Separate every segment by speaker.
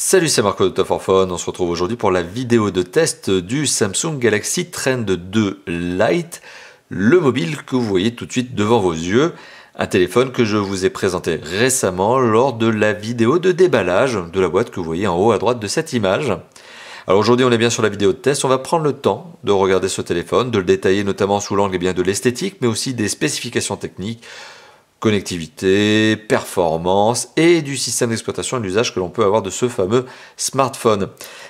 Speaker 1: Salut, c'est Marco de Top for Phone. On se retrouve aujourd'hui pour la vidéo de test du Samsung Galaxy Trend 2 Lite, le mobile que vous voyez tout de suite devant vos yeux. Un téléphone que je vous ai présenté récemment lors de la vidéo de déballage de la boîte que vous voyez en haut à droite de cette image. Alors aujourd'hui on est bien sur la vidéo de test, on va prendre le temps de regarder ce téléphone, de le détailler notamment sous l'angle de l'esthétique, mais aussi des spécifications techniques, connectivité, performance et du système d'exploitation et l'usage que l'on peut avoir de ce fameux smartphone.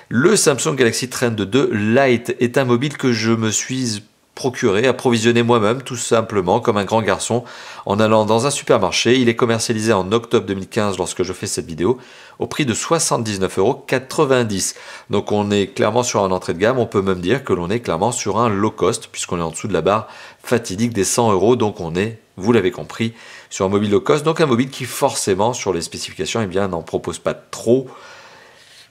Speaker 1: Le Samsung Galaxy Trend 2 Lite est un mobile que je me suis procuré, approvisionné moi-même tout simplement comme un grand garçon en allant dans un supermarché. Il est commercialisé en octobre 2015 lorsque je fais cette vidéo au prix de 79,90 €. Donc on est clairement sur un entrée de gamme, on peut même dire que l'on est clairement sur un low cost puisqu'on est en dessous de la barre fatidique des 100 €. Donc on est, vous l'avez compris, sur un mobile low cost, donc un mobile qui forcément sur les spécifications n'en propose pas trop.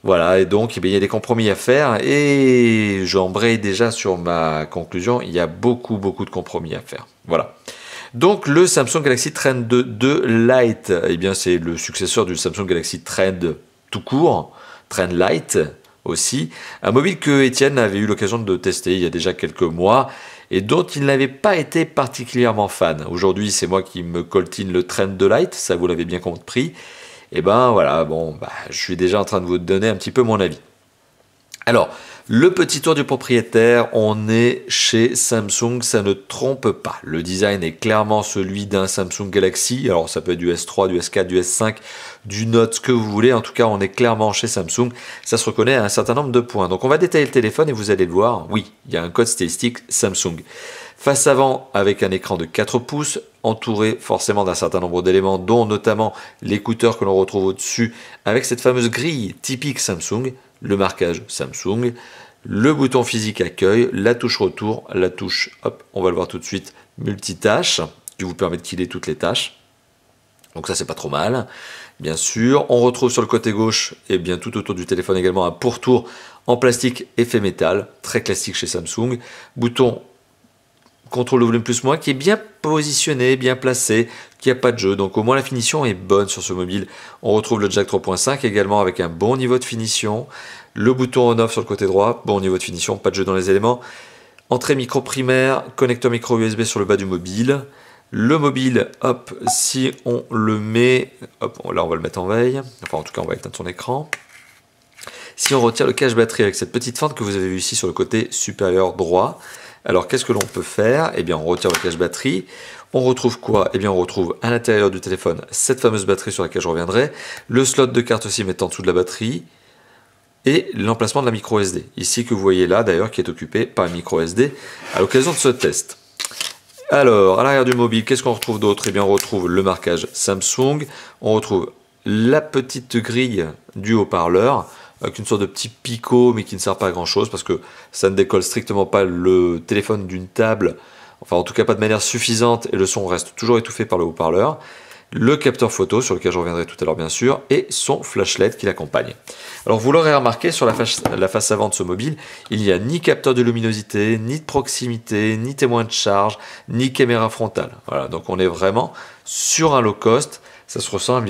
Speaker 1: Voilà, et donc il y a des compromis à faire et j'embraye déjà sur ma conclusion, il y a beaucoup de compromis à faire. Voilà. Donc le Samsung Galaxy Trend 2 Lite, c'est le successeur du Samsung Galaxy Trend tout court, Trend Lite aussi, un mobile que Étienne avait eu l'occasion de tester il y a déjà quelques mois et dont il n'avait pas été particulièrement fan. Aujourd'hui, c'est moi qui me coltine le Trend 2 Lite, ça vous l'avez bien compris. Et voilà, je suis déjà en train de vous donner un petit peu mon avis. Alors, le petit tour du propriétaire, on est chez Samsung, ça ne trompe pas. Le design est clairement celui d'un Samsung Galaxy. Alors, ça peut être du S3, du S4, du S5, du Note, ce que vous voulez. En tout cas, on est clairement chez Samsung. Ça se reconnaît à un certain nombre de points. Donc, on va détailler le téléphone et vous allez le voir. Oui, il y a un code stylistique Samsung. Face avant avec un écran de 4 pouces, entouré forcément d'un certain nombre d'éléments, dont notamment l'écouteur que l'on retrouve au-dessus, avec cette fameuse grille typique Samsung, le marquage Samsung, le bouton physique accueil, la touche retour, la touche, hop, on va le voir tout de suite, multitâche, qui vous permet de killer toutes les tâches. Donc ça c'est pas trop mal. Bien sûr, on retrouve sur le côté gauche, et bien tout autour du téléphone également, un pourtour en plastique effet métal, très classique chez Samsung. Bouton contrôle le volume plus moins qui est bien positionné, bien placé, qui n'a pas de jeu. Donc au moins la finition est bonne sur ce mobile. On retrouve le jack 3.5 également avec un bon niveau de finition. Le bouton on-off sur le côté droit, bon niveau de finition, pas de jeu dans les éléments. Entrée micro primaire, connecteur micro USB sur le bas du mobile. Le mobile, hop, si on le met, hop, là on va le mettre en veille. Enfin en tout cas on va éteindre son écran. Si on retire le cache batterie avec cette petite fente que vous avez vu ici sur le côté supérieur droit, alors qu'est-ce que l'on peut faire? On retire le cache batterie. On retrouve quoi? On retrouve à l'intérieur du téléphone cette fameuse batterie sur laquelle je reviendrai, le slot de carte SIM est en dessous de la batterie et l'emplacement de la micro SD. Ici que vous voyez là d'ailleurs qui est occupé par une micro SD à l'occasion de ce test. Alors à l'arrière du mobile, qu'est-ce qu'on retrouve d'autre? On retrouve le marquage Samsung, on retrouve la petite grille du haut-parleur, avec une sorte de petit picot mais qui ne sert pas à grand chose parce que ça ne décolle strictement pas le téléphone d'une table, enfin en tout cas pas de manière suffisante et le son reste toujours étouffé par le haut-parleur. Le capteur photo sur lequel je reviendrai tout à l'heure bien sûr et son flashlight qui l'accompagne. Alors vous l'aurez remarqué sur la face avant de ce mobile, il n'y a ni capteur de luminosité, ni de proximité, ni témoin de charge, ni caméra frontale. Voilà, donc on est vraiment sur un low cost, ça se ressent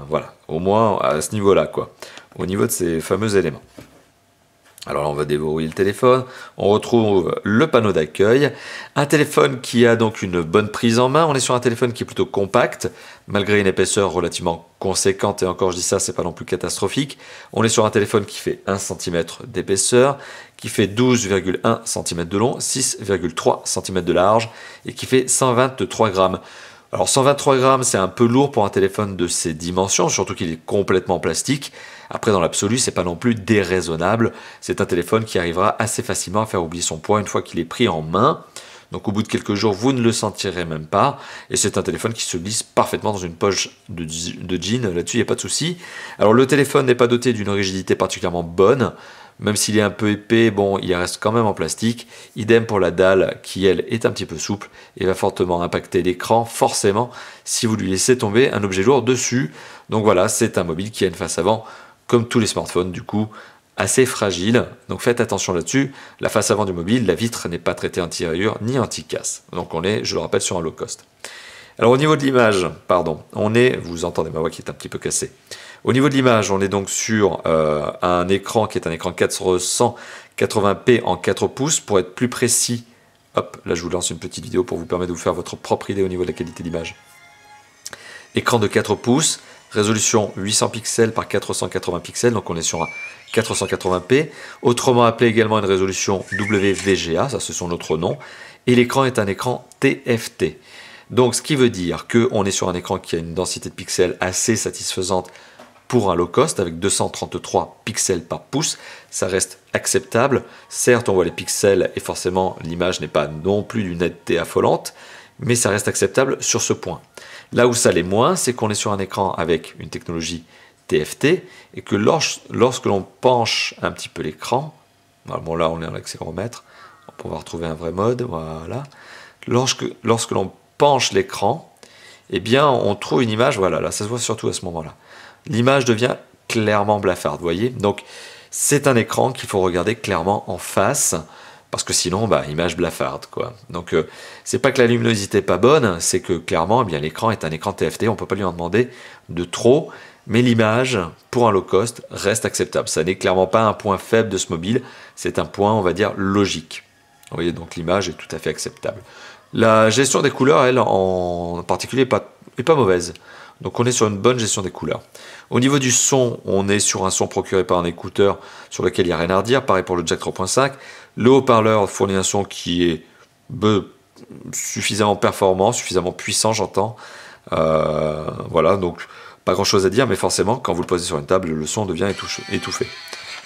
Speaker 1: voilà, au moins à ce niveau-là quoi. Au niveau de ces fameux éléments. Alors là, on va déverrouiller le téléphone, on retrouve le panneau d'accueil, un téléphone qui a donc une bonne prise en main, on est sur un téléphone qui est plutôt compact, malgré une épaisseur relativement conséquente, et encore je dis ça, c'est pas non plus catastrophique, on est sur un téléphone qui fait 1 cm d'épaisseur, qui fait 12,1 cm de long, 6,3 cm de large, et qui fait 123 grammes. Alors 123 grammes, c'est un peu lourd pour un téléphone de ces dimensions, surtout qu'il est complètement plastique. Après, dans l'absolu, c'est pas non plus déraisonnable. C'est un téléphone qui arrivera assez facilement à faire oublier son poids une fois qu'il est pris en main. Donc au bout de quelques jours, vous ne le sentirez même pas. Et c'est un téléphone qui se glisse parfaitement dans une poche de jean. Là-dessus, il n'y a pas de souci. Alors le téléphone n'est pas doté d'une rigidité particulièrement bonne. Même s'il est un peu épais, bon, il reste quand même en plastique. Idem pour la dalle qui, elle, est un petit peu souple et va fortement impacter l'écran, forcément, si vous lui laissez tomber un objet lourd dessus. Donc voilà, c'est un mobile qui a une face avant, comme tous les smartphones, du coup, assez fragile. Donc faites attention là-dessus. La face avant du mobile, la vitre n'est pas traitée anti-rayure ni anti-casse. Donc on est, je le rappelle, sur un low cost. Alors au niveau de l'image, pardon, vous entendez ma voix qui est un petit peu cassée. Au niveau de l'image, on est donc sur un écran qui est un écran 480p en 4 pouces. Pour être plus précis, hop, là je vous lance une petite vidéo pour vous permettre de vous faire votre propre idée au niveau de la qualité d'image. Écran de 4 pouces, résolution 800 pixels par 480 pixels, donc on est sur un 480p, autrement appelé également une résolution WVGA, ça c'est son autre nom, et l'écran est un écran TFT. Donc ce qui veut dire qu'on est sur un écran qui a une densité de pixels assez satisfaisante pour un low cost avec 233 pixels par pouce, ça reste acceptable. Certes, on voit les pixels et forcément l'image n'est pas non plus d'une netteté affolante, mais ça reste acceptable sur ce point. Là où ça l'est moins, c'est qu'on est sur un écran avec une technologie TFT et que lorsque l'on penche un petit peu l'écran, bon là on est en accéléromètre, on va pouvoir retrouver un vrai mode, voilà. Lorsque l'on penche l'écran, eh bien on trouve une image, voilà, là ça se voit surtout à ce moment-là. L'image devient clairement blafarde, vous voyez. Donc c'est un écran qu'il faut regarder clairement en face, parce que sinon, image blafarde, quoi. Donc c'est pas que la luminosité est pas bonne, c'est que clairement, eh bien l'écran est un écran TFT, on peut pas lui en demander de trop, mais l'image, pour un low cost, reste acceptable. Ça n'est clairement pas un point faible de ce mobile, c'est un point, on va dire, logique. Vous voyez, donc l'image est tout à fait acceptable. La gestion des couleurs, elle, en particulier, est pas mauvaise. Donc on est sur une bonne gestion des couleurs. Au niveau du son, on est sur un son procuré par un écouteur sur lequel il n'y a rien à redire. Pareil pour le jack 3.5. Le haut-parleur fournit un son qui est suffisamment performant, suffisamment puissant, j'entends. Voilà, donc pas grand-chose à dire, mais forcément, quand vous le posez sur une table, le son devient étouffé.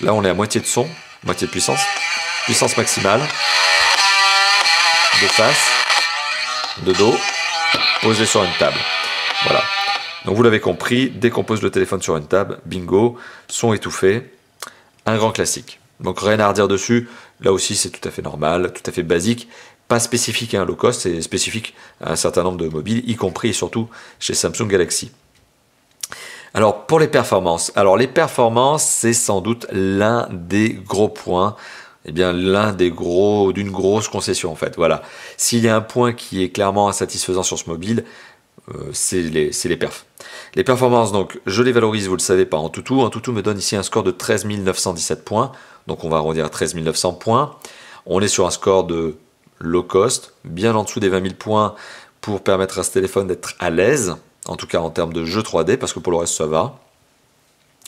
Speaker 1: Là, on est à moitié de son, moitié de puissance. Puissance maximale. De face, de dos, posé sur une table. Voilà. Donc vous l'avez compris, dès qu'on pose le téléphone sur une table, bingo, son étouffé, un grand classique. Donc rien à redire dessus, là aussi c'est tout à fait normal, tout à fait basique, pas spécifique à un low cost, c'est spécifique à un certain nombre de mobiles, y compris et surtout chez Samsung Galaxy. Alors pour les performances, c'est sans doute l'un des gros points, d'une grosse concession en fait. Voilà. S'il y a un point qui est clairement insatisfaisant sur ce mobile, c'est les perfs. Les performances, donc, je les valorise, vous le savez, par Antutu. Antutu me donne ici un score de 13 917 points. Donc, on va arrondir à 13 900 points. On est sur un score de low cost, bien en dessous des 20 000 points pour permettre à ce téléphone d'être à l'aise, en tout cas en termes de jeu 3D, parce que pour le reste, ça va.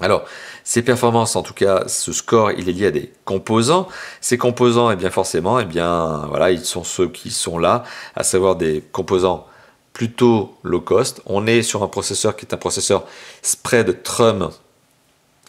Speaker 1: Alors, ces performances, en tout cas, ce score, il est lié à des composants. Ces composants, eh bien forcément, voilà, ils sont ceux qui sont là, à savoir des composants plutôt low cost. On est sur un processeur qui est un processeur Spreadtrum.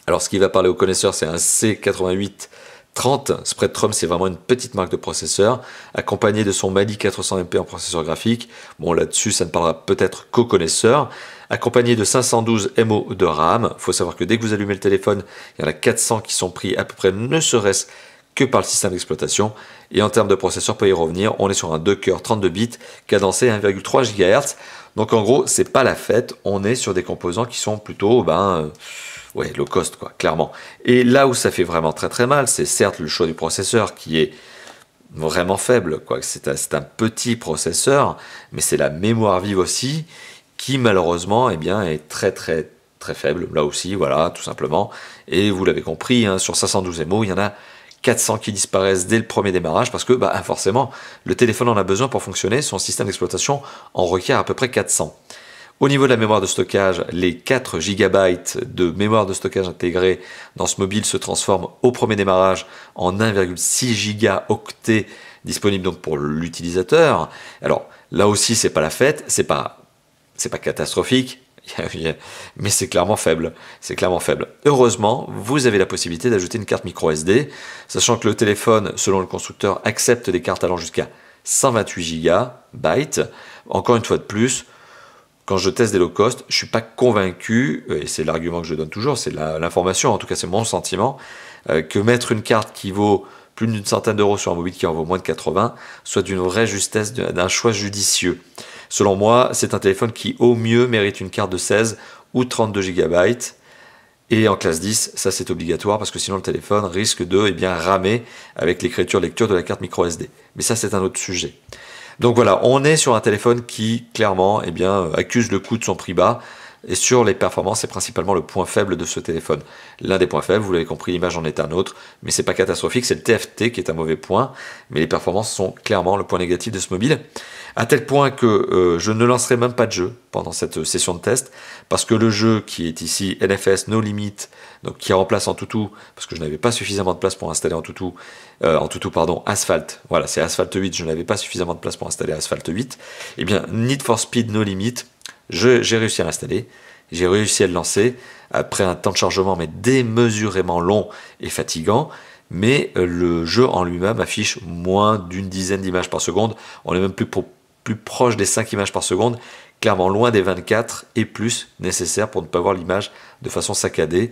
Speaker 1: Alors ce qui va parler aux connaisseurs, c'est un C8830. Spreadtrum, c'est vraiment une petite marque de processeur, accompagné de son Mali 400MP en processeur graphique. Bon, là-dessus, ça ne parlera peut-être qu'aux connaisseurs. Accompagné de 512 MO de RAM. Il faut savoir que dès que vous allumez le téléphone, il y en a 400 qui sont pris à peu près, ne serait-ce que par le système d'exploitation. Et en termes de processeur, pour y revenir, on est sur un 2 cœurs 32 bits cadencé à 1,3 GHz. Donc en gros, c'est pas la fête, on est sur des composants qui sont plutôt low cost, quoi, clairement. Et là où ça fait vraiment très très mal, c'est certes le choix du processeur qui est vraiment faible, quoi. C'est un petit processeur, mais c'est la mémoire vive aussi qui malheureusement est très très très faible, là aussi, voilà, tout simplement. Et vous l'avez compris, hein, sur 512 MO, il y en a 400 qui disparaissent dès le premier démarrage parce que forcément le téléphone en a besoin pour fonctionner, son système d'exploitation en requiert à peu près 400. Au niveau de la mémoire de stockage, les 4 GB de mémoire de stockage intégrée dans ce mobile se transforment au premier démarrage en 1,6 Go disponible donc pour l'utilisateur. Alors là aussi c'est pas la fête, c'est pas catastrophique, mais c'est clairement faible. C'est clairement faible. Heureusement, vous avez la possibilité d'ajouter une carte micro SD, sachant que le téléphone, selon le constructeur, accepte des cartes allant jusqu'à 128 GB. Encore une fois de plus, quand je teste des low cost, je ne suis pas convaincu, et c'est l'argument que je donne toujours, c'est l'information, en tout cas c'est mon sentiment, que mettre une carte qui vaut plus d'une centaine d'euros sur un mobile qui en vaut moins de 80 soit d'une vraie justesse, d'un choix judicieux. Selon moi, c'est un téléphone qui au mieux mérite une carte de 16 ou 32 GB. Et en classe 10, ça c'est obligatoire parce que sinon le téléphone risque de ramer avec l'écriture lecture de la carte micro SD. Mais ça c'est un autre sujet. Donc voilà, on est sur un téléphone qui clairement accuse le coup de son prix bas. Et sur les performances, c'est principalement le point faible de ce téléphone. L'un des points faibles, vous l'avez compris, l'image en est un autre, mais c'est pas catastrophique, c'est le TFT qui est un mauvais point, mais les performances sont clairement le point négatif de ce mobile, à tel point que je ne lancerai même pas de jeu pendant cette session de test, parce que le jeu qui est ici, NFS No Limit, donc qui remplace Antutu, parce que je n'avais pas suffisamment de place pour installer Antutu, Asphalt, voilà, c'est Asphalt 8, je n'avais pas suffisamment de place pour installer Asphalt 8, et bien Need for Speed No Limit, j'ai réussi à l'installer, j'ai réussi à le lancer, après un temps de chargement mais démesurément long et fatigant, mais le jeu en lui-même affiche moins d'une dizaine d'images par seconde, on est même plus proche des 5 images par seconde, clairement loin des 24 et plus nécessaires pour ne pas voir l'image de façon saccadée.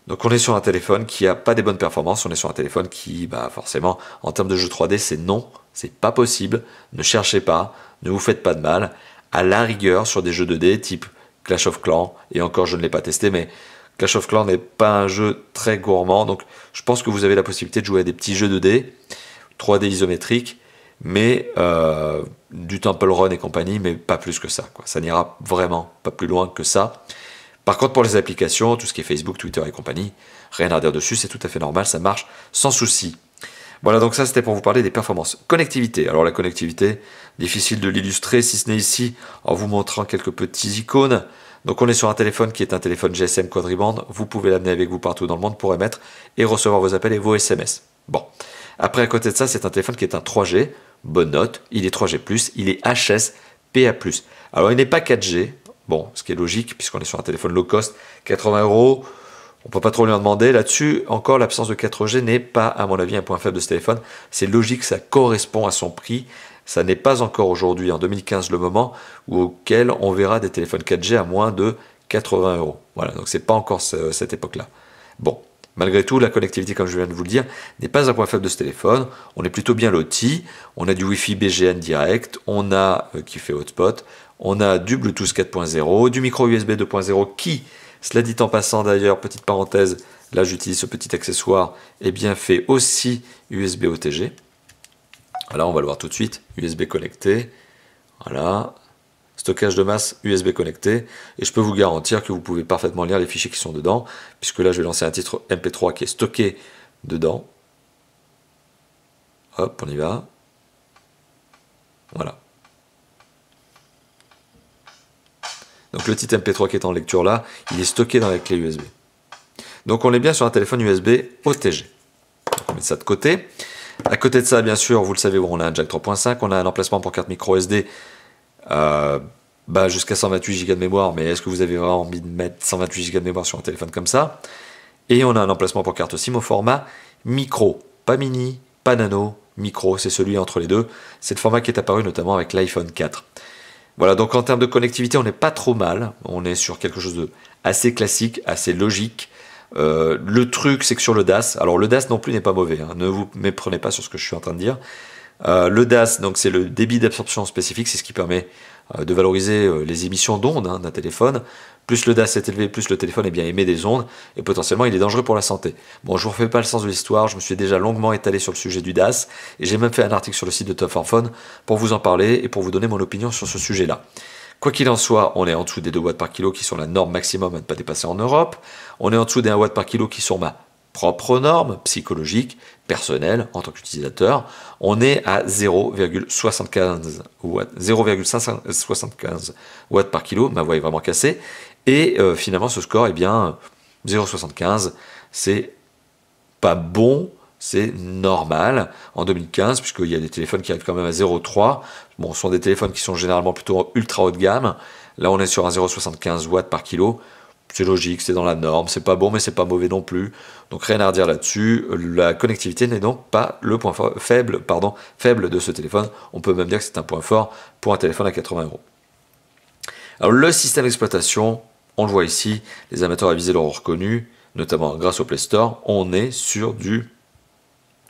Speaker 1: Donc on est sur un téléphone qui n'a pas des bonnes performances, on est sur un téléphone qui, forcément, en termes de jeu 3D, c'est non, c'est pas possible, ne cherchez pas, ne vous faites pas de mal, à la rigueur sur des jeux 2D type Clash of Clans, et encore je ne l'ai pas testé, mais Clash of Clans n'est pas un jeu très gourmand, donc je pense que vous avez la possibilité de jouer à des petits jeux 2D, 3D isométriques, mais du Temple Run et compagnie, mais pas plus que ça, quoi. Ça n'ira vraiment pas plus loin que ça. Par contre, pour les applications, tout ce qui est Facebook, Twitter et compagnie, rien à dire dessus, c'est tout à fait normal, ça marche sans souci. Voilà, donc ça c'était pour vous parler des performances. Connectivité, alors la connectivité, difficile de l'illustrer si ce n'est ici en vous montrant quelques petits icônes. Donc on est sur un téléphone qui est un téléphone GSM quadriband, vous pouvez l'amener avec vous partout dans le monde pour émettre et recevoir vos appels et vos SMS. Bon, après à côté de ça, c'est un téléphone qui est un 3G, bonne note, il est 3G+, il est HS PA+. Alors il n'est pas 4G, bon, ce qui est logique puisqu'on est sur un téléphone low cost, 80 €. On ne peut pas trop lui en demander. Là-dessus, encore, l'absence de 4G n'est pas, à mon avis, un point faible de ce téléphone. C'est logique, ça correspond à son prix. Ça n'est pas encore aujourd'hui, en 2015, le moment auquel on verra des téléphones 4G à moins de 80 €. Voilà, donc c'est pas encore cette époque-là. Bon, malgré tout, la connectivité, comme je viens de vous le dire, n'est pas un point faible de ce téléphone. On est plutôt bien loti. On a du Wi-Fi BGN direct, on a qui fait hotspot, on a du Bluetooth 4.0, du micro USB 2.0 qui, cela dit en passant d'ailleurs, petite parenthèse, là j'utilise ce petit accessoire, et bien fait aussi USB OTG. Voilà, on va le voir tout de suite, USB connecté, voilà, stockage de masse USB connecté, et je peux vous garantir que vous pouvez parfaitement lire les fichiers qui sont dedans, puisque là je vais lancer un titre MP3 qui est stocké dedans. Hop, on y va. Voilà. Donc le titre MP3 qui est en lecture là, il est stocké dans la clé USB. Donc on est bien sur un téléphone USB OTG. Donc on met ça de côté. À côté de ça, bien sûr, vous le savez, on a un jack 3.5, on a un emplacement pour carte micro SD jusqu'à 128 Go de mémoire, mais est-ce que vous avez vraiment envie de mettre 128 Go de mémoire sur un téléphone comme ça? Et on a un emplacement pour carte SIM au format micro, pas mini, pas nano, micro, c'est celui entre les deux. C'est le format qui est apparu notamment avec l'iPhone 4. Voilà, donc en termes de connectivité, on n'est pas trop mal. On est sur quelque chose de assez classique, assez logique. Le truc, c'est que sur le DAS, alors le DAS non plus n'est pas mauvais, hein, ne vous méprenez pas sur ce que je suis en train de dire. Le DAS, donc c'est le débit d'absorption spécifique, c'est ce qui permet de valoriser les émissions d'ondes d'un téléphone. Plus le DAS est élevé, plus le téléphone est bien émet des ondes, et potentiellement il est dangereux pour la santé. Bon, je ne vous refais pas le sens de l'histoire, je me suis déjà longuement étalé sur le sujet du DAS, et j'ai même fait un article sur le site de Top 4 Phone pour vous en parler et pour vous donner mon opinion sur ce sujet-là. Quoi qu'il en soit, on est en dessous des 2 watts par kilo qui sont la norme maximum à ne pas dépasser en Europe. On est en dessous des 1 watt par kilo qui sont ma propre norme psychologique, personnelle, en tant qu'utilisateur. On est à 0,75 watts par kilo. Ma voix est vraiment cassée. Et finalement, ce score, eh bien, 0,75, c'est pas bon. C'est normal en 2015, puisqu'il y a des téléphones qui arrivent quand même à 0,3. Bon, ce sont des téléphones qui sont généralement plutôt ultra haut de gamme. Là, on est sur un 0,75 watts par kilo. C'est logique, c'est dans la norme. C'est pas bon, mais c'est pas mauvais non plus. Donc, rien à redire là-dessus. La connectivité n'est donc pas le point faible de ce téléphone. On peut même dire que c'est un point fort pour un téléphone à 80 €. Alors, le système d'exploitation, on le voit ici. Les amateurs avisés l'auront reconnu, notamment grâce au Play Store. On est sur du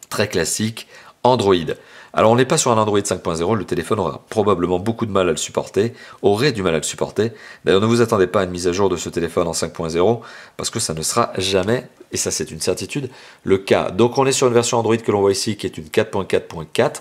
Speaker 1: très classique Android. Alors on n'est pas sur un Android 5.0, le téléphone aura probablement beaucoup de mal à le supporter, aurait du mal à le supporter. D'ailleurs ne vous attendez pas à une mise à jour de ce téléphone en 5.0 parce que ça ne sera jamais, et ça c'est une certitude, le cas. Donc on est sur une version Android que l'on voit ici qui est une 4.4.4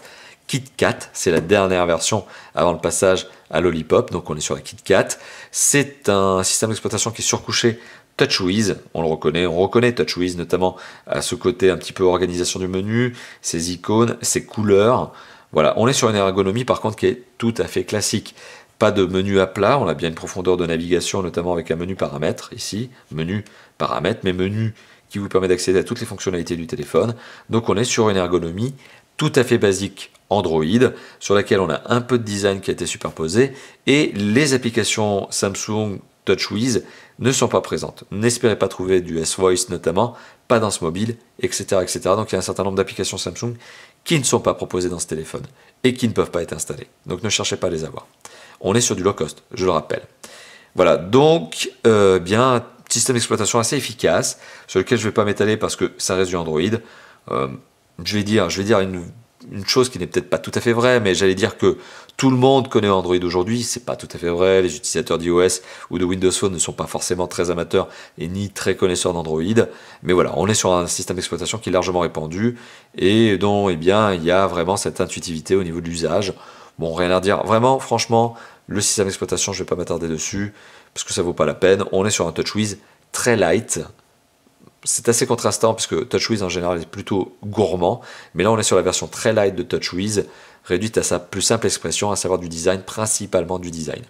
Speaker 1: KitKat, c'est la dernière version avant le passage à Lollipop, donc on est sur la KitKat. C'est un système d'exploitation qui est surcouché TouchWiz, on reconnaît TouchWiz notamment à ce côté un petit peu organisation du menu, ses icônes, ses couleurs. Voilà, on est sur une ergonomie par contre qui est tout à fait classique. Pas de menu à plat, on a bien une profondeur de navigation, notamment avec un menu paramètres ici, menu paramètres, mais menu qui vous permet d'accéder à toutes les fonctionnalités du téléphone. Donc on est sur une ergonomie tout à fait basique Android, sur laquelle on a un peu de design qui a été superposé, et les applications Samsung TouchWiz ne sont pas présentes. N'espérez pas trouver du S-Voice notamment, pas dans ce mobile, etc., etc. Donc il y a un certain nombre d'applications Samsung qui ne sont pas proposées dans ce téléphone et qui ne peuvent pas être installées. Donc ne cherchez pas à les avoir. On est sur du low cost, je le rappelle. Voilà, donc bien système d'exploitation assez efficace, sur lequel je ne vais pas m'étaler parce que ça reste du Android. Je vais dire une chose qui n'est peut-être pas tout à fait vraie, mais j'allais dire que tout le monde connaît Android aujourd'hui, c'est pas tout à fait vrai, les utilisateurs d'iOS ou de Windows Phone ne sont pas forcément très amateurs et ni très connaisseurs d'Android, mais voilà, on est sur un système d'exploitation qui est largement répandu et dont il y a vraiment cette intuitivité au niveau de l'usage. Bon, rien à dire, vraiment, franchement, le système d'exploitation, je ne vais pas m'attarder dessus, parce que ça vaut pas la peine, on est sur un TouchWiz très light. C'est assez contrastant puisque TouchWiz en général est plutôt gourmand, mais là on est sur la version très light de TouchWiz, réduite à sa plus simple expression, à savoir du design, principalement du design.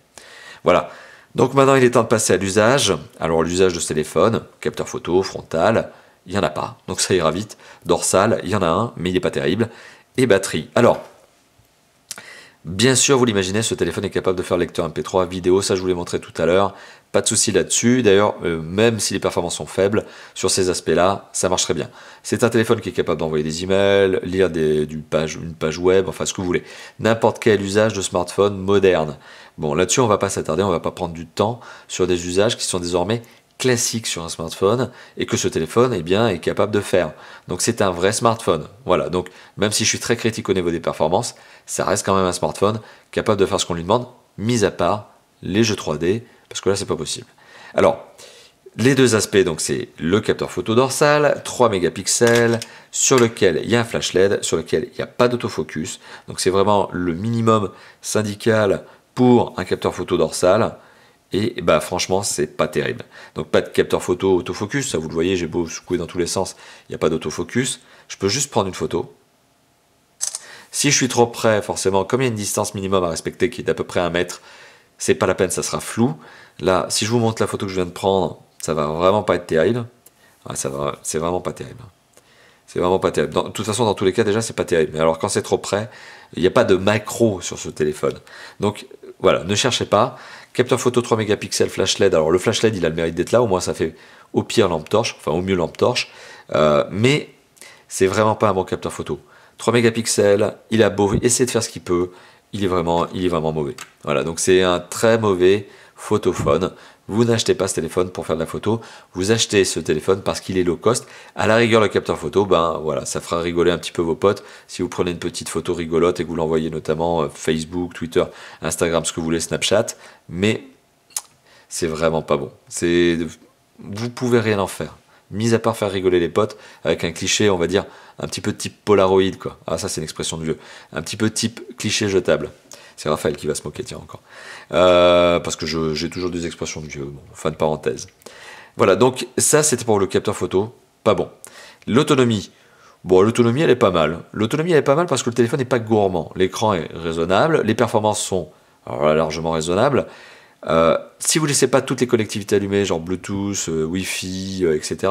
Speaker 1: Voilà, donc maintenant il est temps de passer à l'usage. Alors l'usage de ce téléphone, capteur photo, frontal, il n'y en a pas, donc ça ira vite. Dorsal, il y en a un, mais il n'est pas terrible. Et batterie. Alors, bien sûr, vous l'imaginez, ce téléphone est capable de faire lecteur MP3 vidéo, ça je vous l'ai montré tout à l'heure, pas de souci là-dessus. D'ailleurs, même si les performances sont faibles, sur ces aspects-là, ça marche très bien. C'est un téléphone qui est capable d'envoyer des emails, lire une page web, enfin ce que vous voulez. N'importe quel usage de smartphone moderne. Bon, là-dessus, on ne va pas s'attarder, on ne va pas prendre du temps sur des usages qui sont désormais classiques sur un smartphone et que ce téléphone est capable de faire. Donc c'est un vrai smartphone. Voilà, donc même si je suis très critique au niveau des performances, ça reste quand même un smartphone capable de faire ce qu'on lui demande, mis à part les jeux 3D, parce que là c'est pas possible. Alors, les deux aspects, donc c'est le capteur photo dorsal, 3 mégapixels, sur lequel il y a un flash LED, sur lequel il n'y a pas d'autofocus. Donc c'est vraiment le minimum syndical pour un capteur photo dorsal. Et bah franchement, c'est pas terrible. Donc pas de capteur photo autofocus, ça vous le voyez, j'ai beau secouer dans tous les sens, il n'y a pas d'autofocus. Je peux juste prendre une photo. Si je suis trop près, forcément, comme il y a une distance minimum à respecter qui est d'à peu près 1 mètre, c'est pas la peine, ça sera flou. Là, si je vous montre la photo que je viens de prendre, ça va vraiment pas être terrible. Ouais, c'est vraiment pas terrible. C'est vraiment pas terrible. De toute façon, dans tous les cas, déjà, c'est pas terrible. Mais alors, quand c'est trop près, il n'y a pas de macro sur ce téléphone. Donc, voilà, ne cherchez pas. Capteur photo 3 mégapixels, flash LED. Alors, le flash LED, il a le mérite d'être là. Au moins, ça fait au pire lampe torche. Enfin, au mieux lampe torche. Mais c'est vraiment pas un bon capteur photo. 3 mégapixels, il a beau essayer de faire ce qu'il peut. Il est vraiment mauvais. Voilà, donc c'est un très mauvais photophone. Vous n'achetez pas ce téléphone pour faire de la photo, vous achetez ce téléphone parce qu'il est low cost. À la rigueur, le capteur photo, ben voilà, ça fera rigoler un petit peu vos potes. Si vous prenez une petite photo rigolote et que vous l'envoyez notamment Facebook, Twitter, Instagram, ce que vous voulez, Snapchat, mais c'est vraiment pas bon. Vous pouvez rien en faire. Mis à part faire rigoler les potes avec un cliché, on va dire, un petit peu type Polaroid, quoi. Ah, ça, c'est une expression de vieux. Un petit peu type cliché jetable. C'est Raphaël qui va se moquer, tiens, encore. Parce que j'ai toujours des expressions de vieux. Bon, fin de parenthèse. Voilà, donc ça, c'était pour le capteur photo. Pas bon. L'autonomie. Bon, l'autonomie, elle est pas mal. L'autonomie, elle est pas mal parce que le téléphone n'est pas gourmand. L'écran est raisonnable. Les performances sont largement raisonnables. Si vous ne laissez pas toutes les connectivités allumées, genre Bluetooth, Wi-Fi, etc.,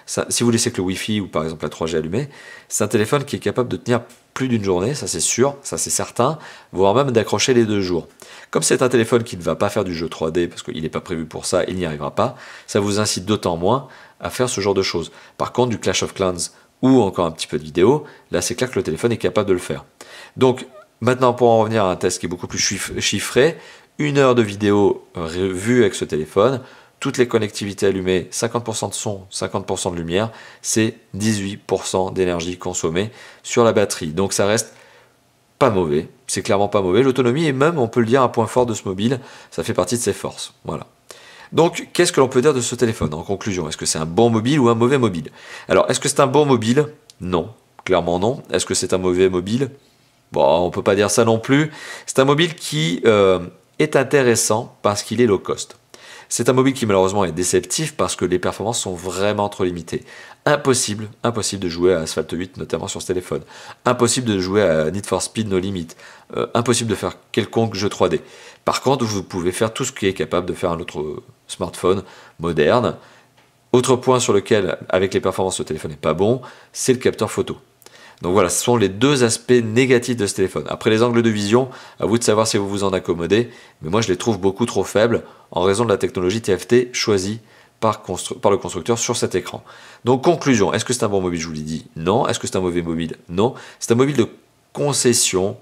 Speaker 1: si vous laissez que le Wi-Fi ou par exemple la 3G allumée, c'est un téléphone qui est capable de tenir plus d'une journée, ça c'est sûr, ça c'est certain, voire même d'accrocher les 2 jours. Comme c'est un téléphone qui ne va pas faire du jeu 3D, parce qu'il n'est pas prévu pour ça, il n'y arrivera pas, ça vous incite d'autant moins à faire ce genre de choses. Par contre, du Clash of Clans ou encore un petit peu de vidéo, là c'est clair que le téléphone est capable de le faire. Donc maintenant, pour en revenir à un test qui est beaucoup plus chiffré, 1 heure de vidéo vue avec ce téléphone, toutes les connectivités allumées, 50% de son, 50% de lumière, c'est 18% d'énergie consommée sur la batterie. Donc ça reste pas mauvais, c'est clairement pas mauvais. L'autonomie est même, on peut le dire, un point fort de ce mobile, ça fait partie de ses forces. Voilà. Donc, qu'est-ce que l'on peut dire de ce téléphone en conclusion? Est-ce que c'est un bon mobile ou un mauvais mobile? Alors, est-ce que c'est un bon mobile? Non, clairement non. Est-ce que c'est un mauvais mobile? Bon, on peut pas dire ça non plus. C'est un mobile qui est intéressant parce qu'il est low cost. C'est un mobile qui malheureusement est déceptif parce que les performances sont vraiment trop limitées. Impossible de jouer à Asphalt 8 notamment sur ce téléphone. Impossible de jouer à Need for Speed No Limit. Impossible de faire quelconque jeu 3D. Par contre, vous pouvez faire tout ce qui est capable de faire un autre smartphone moderne. Autre point sur lequel, avec les performances, ce téléphone n'est pas bon, c'est le capteur photo. Donc voilà, ce sont les deux aspects négatifs de ce téléphone. Après les angles de vision, à vous de savoir si vous vous en accommodez, mais moi je les trouve beaucoup trop faibles en raison de la technologie TFT choisie par le constructeur sur cet écran. Donc conclusion, est-ce que c'est un bon mobile? Je vous l'ai dit, non. Est-ce que c'est un mauvais mobile? Non. C'est un mobile de concession,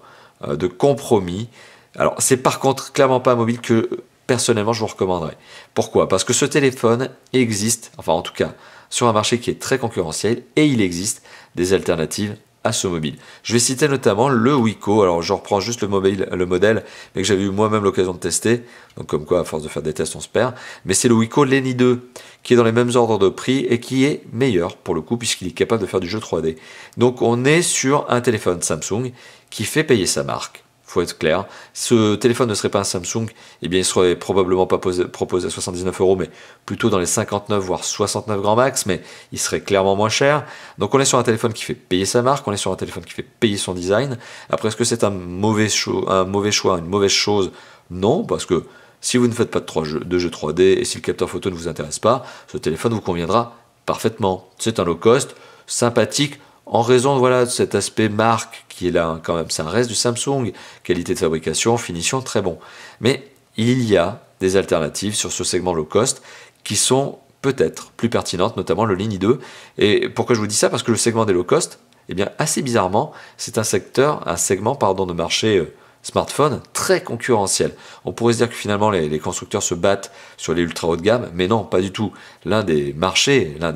Speaker 1: de compromis. Alors c'est par contre clairement pas un mobile que personnellement je vous recommanderais. Pourquoi? Parce que ce téléphone existe, enfin en tout cas sur un marché qui est très concurrentiel, et il existe des alternatives à ce mobile. Je vais citer notamment le Wiko. Alors je reprends juste le modèle, mais que j'avais eu moi-même l'occasion de tester. Donc comme quoi, à force de faire des tests, on se perd. Mais c'est le Wiko Lenny 2, qui est dans les mêmes ordres de prix et qui est meilleur pour le coup, puisqu'il est capable de faire du jeu 3D. Donc on est sur un téléphone Samsung qui fait payer sa marque. Faut être clair. Ce téléphone ne serait pas un Samsung, eh bien il serait probablement pas proposé à 79 €, mais plutôt dans les 59 voire 69 grand max, mais il serait clairement moins cher. Donc on est sur un téléphone qui fait payer sa marque, on est sur un téléphone qui fait payer son design. Après, est-ce que c'est un mauvais choix, une mauvaise chose? Non, parce que si vous ne faites pas de jeux 3D et si le capteur photo ne vous intéresse pas, ce téléphone vous conviendra parfaitement. C'est un low cost, sympathique, en raison voilà, de cet aspect marque qui est là quand même. C'est un reste du Samsung, qualité de fabrication, finition très bon. Mais il y a des alternatives sur ce segment low cost qui sont peut-être plus pertinentes, notamment le Lenny 2. Et pourquoi je vous dis ça? Parce que le segment des low cost, eh bien assez bizarrement, c'est un segment de marché smartphone très concurrentiel. On pourrait se dire que finalement les constructeurs se battent sur les ultra haut de gamme, mais non, pas du tout. L'un des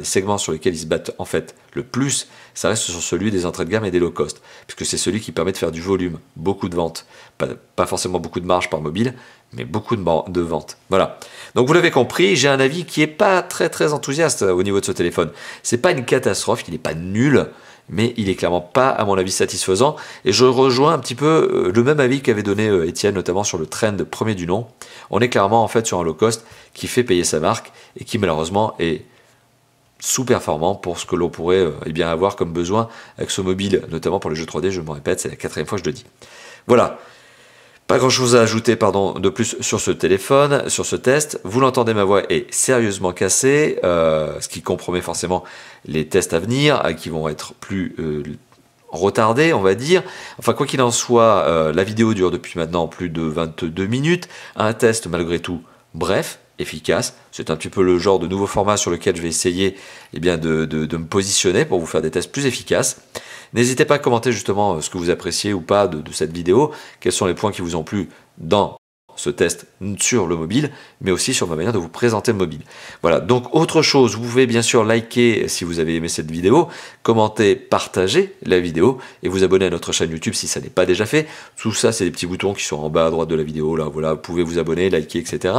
Speaker 1: segments sur lesquels ils se battent en fait le plus, ça reste sur celui des entrées de gamme et des low cost, puisque c'est celui qui permet de faire du volume, beaucoup de ventes, pas forcément beaucoup de marge par mobile, mais beaucoup de ventes. Voilà. Donc vous l'avez compris, j'ai un avis qui est pas très enthousiaste au niveau de ce téléphone. C'est pas une catastrophe, il n'est pas nul, mais il est clairement pas, à mon avis, satisfaisant. Et je rejoins un petit peu le même avis qu'avait donné Étienne, notamment sur le trend premier du nom. On est clairement en fait sur un low cost qui fait payer sa marque et qui malheureusement est sous-performant pour ce que l'on pourrait bien avoir comme besoin avec ce mobile, notamment pour les jeux 3D, je me répète, c'est la 4e fois que je le dis. Voilà. Pas grand chose à ajouter de plus sur ce téléphone, sur ce test. Vous l'entendez, ma voix est sérieusement cassée, ce qui compromet forcément les tests à venir, qui vont être plus retardés, on va dire. Enfin, quoi qu'il en soit, la vidéo dure depuis maintenant plus de 22 minutes. Un test, malgré tout, bref, efficace. C'est un petit peu le genre de nouveau format sur lequel je vais essayer de me positionner pour vous faire des tests plus efficaces. N'hésitez pas à commenter justement ce que vous appréciez ou pas de cette vidéo, quels sont les points qui vous ont plu dans ce test sur le mobile, mais aussi sur ma manière de vous présenter le mobile. Voilà, donc autre chose, vous pouvez bien sûr liker si vous avez aimé cette vidéo, commenter, partager la vidéo et vous abonner à notre chaîne YouTube si ça n'est pas déjà fait. Tout ça, c'est des petits boutons qui sont en bas à droite de la vidéo, là, voilà, vous pouvez vous abonner, liker, etc.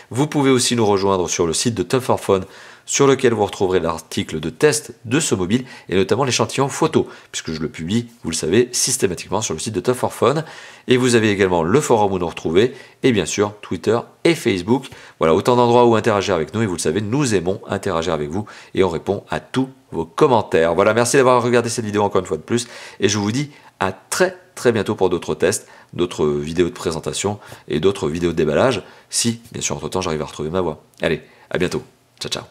Speaker 1: Vous pouvez aussi nous rejoindre sur le site de Top 4 Phone, sur lequel vous retrouverez l'article de test de ce mobile et notamment l'échantillon photo, puisque je le publie, vous le savez, systématiquement sur le site de Top 4 Phone. Et vous avez également le forum où nous retrouver et bien sûr Twitter et Facebook. Voilà, autant d'endroits où interagir avec nous et vous le savez, nous aimons interagir avec vous et on répond à tous vos commentaires. Voilà, merci d'avoir regardé cette vidéo encore une fois de plus et je vous dis à très bientôt pour d'autres tests, d'autres vidéos de présentation et d'autres vidéos de déballage, si bien sûr entre temps j'arrive à retrouver ma voix. Allez, à bientôt, ciao ciao.